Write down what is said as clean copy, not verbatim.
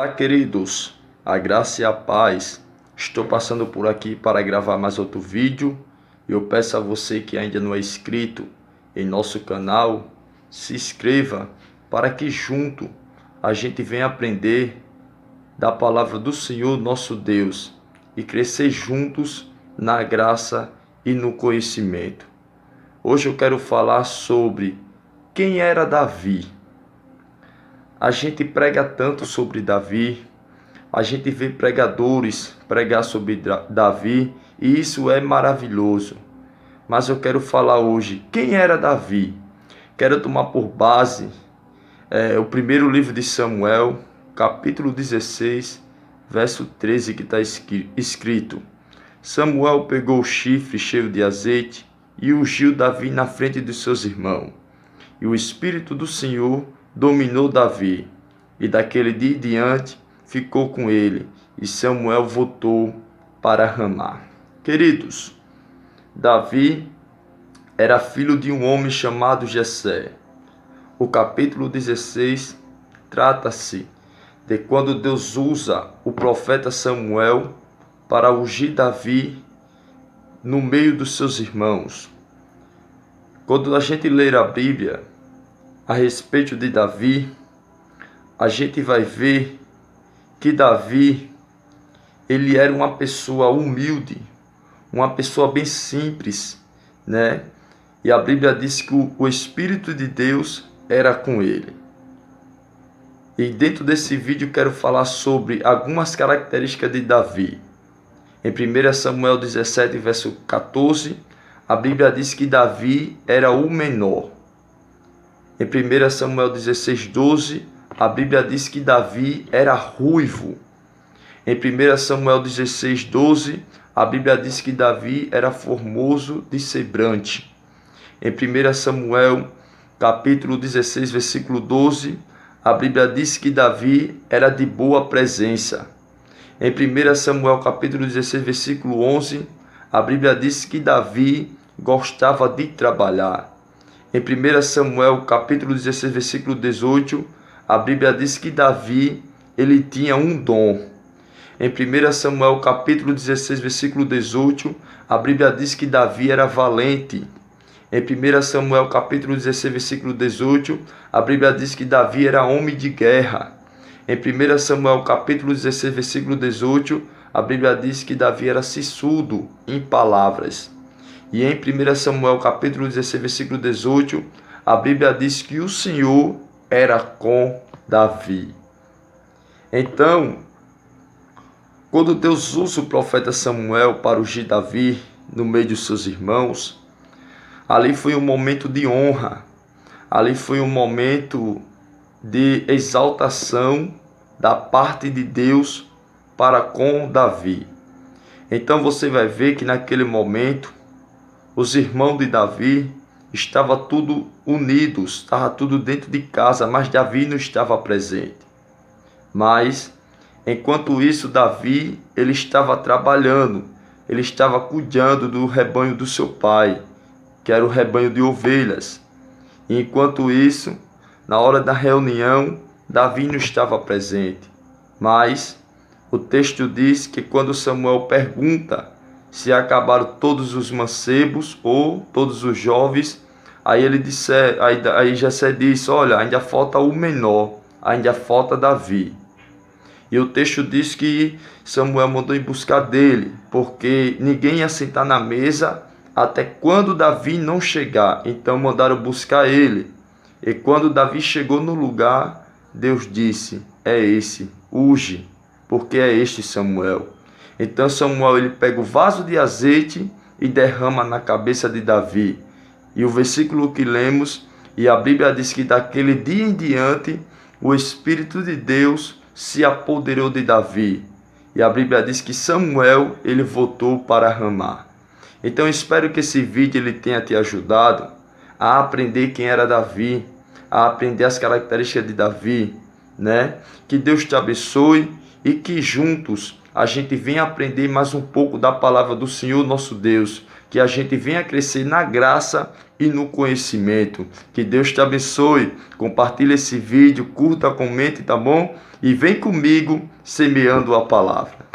Olá, queridos, a graça e a paz. Estou passando por aqui para gravar mais outro vídeo. Eu peço a você que ainda não é inscrito em nosso canal, se inscreva para que junto a gente venha aprender da palavra do Senhor nosso Deus e crescer juntos na graça e no conhecimento. Hoje eu quero falar sobre quem era Davi. A gente prega tanto sobre Davi, a gente vê pregadores pregar sobre Davi e isso é maravilhoso. Mas eu quero falar hoje, quem era Davi? Quero tomar por base o primeiro livro de Samuel, capítulo 16, verso 13, que está escrito: Samuel pegou o chifre cheio de azeite e ungiu Davi na frente de seus irmãos. E o Espírito do Senhor dominou Davi, e daquele dia em diante ficou com ele, e Samuel voltou para Ramá. Queridos, Davi era filho de um homem chamado Jessé. O capítulo 16 trata-se de quando Deus usa o profeta Samuel para ungir Davi no meio dos seus irmãos. Quando a gente ler a Bíblia a respeito de Davi, a gente vai ver que Davi, ele era uma pessoa humilde, uma pessoa bem simples, né? E a Bíblia diz que o Espírito de Deus era com ele. E dentro desse vídeo quero falar sobre algumas características de Davi. Em 1 Samuel 17, verso 14, a Bíblia diz que Davi era o menor. Em 1 Samuel 16, 12, a Bíblia diz que Davi era ruivo. Em 1 Samuel 16, 12, a Bíblia diz que Davi era formoso de semblante. Em 1 Samuel, capítulo 16, versículo 12, a Bíblia diz que Davi era de boa presença. Em 1 Samuel, capítulo 16, versículo 11, a Bíblia diz que Davi gostava de trabalhar. Em 1 Samuel, capítulo 16, versículo 18, a Bíblia diz que Davi, ele tinha um dom. Em 1 Samuel, capítulo 16, versículo 18, a Bíblia diz que Davi era valente. Em 1 Samuel, capítulo 16, versículo 18, a Bíblia diz que Davi era homem de guerra. Em 1 Samuel, capítulo 16, versículo 18, a Bíblia diz que Davi era sisudo em palavras. E em 1 Samuel, capítulo 16, versículo 18, a Bíblia diz que o Senhor era com Davi. Então, quando Deus usa o profeta Samuel para ungir Davi no meio dos seus irmãos, ali foi um momento de honra, ali foi um momento de exaltação da parte de Deus para com Davi. Então você vai ver que naquele momento, os irmãos de Davi estavam tudo unidos, estava tudo dentro de casa, mas Davi não estava presente. Mas, enquanto isso, Davi, ele estava trabalhando, ele estava cuidando do rebanho do seu pai, que era o rebanho de ovelhas. E enquanto isso, na hora da reunião, Davi não estava presente. Mas o texto diz que quando Samuel pergunta se acabaram todos os mancebos ou todos os jovens, aí Jessé disse: olha, ainda falta o menor, ainda falta Davi. E o texto diz que Samuel mandou ir buscar dele, porque ninguém ia sentar na mesa até quando Davi não chegar. Então mandaram buscar ele. E quando Davi chegou no lugar, Deus disse: é esse, unge, porque é este Samuel. Então Samuel, ele pega o vaso de azeite e derrama na cabeça de Davi. E o versículo que lemos, e a Bíblia diz que daquele dia em diante, o Espírito de Deus se apoderou de Davi. E a Bíblia diz que Samuel, ele voltou para Ramá. Então espero que esse vídeo ele tenha te ajudado a aprender quem era Davi, a aprender as características de Davi, né? Que Deus te abençoe e que juntos a gente venha aprender mais um pouco da palavra do Senhor nosso Deus, que a gente venha crescer na graça e no conhecimento. Que Deus te abençoe. Compartilhe esse vídeo, curta, comente, tá bom? E vem comigo semeando a palavra.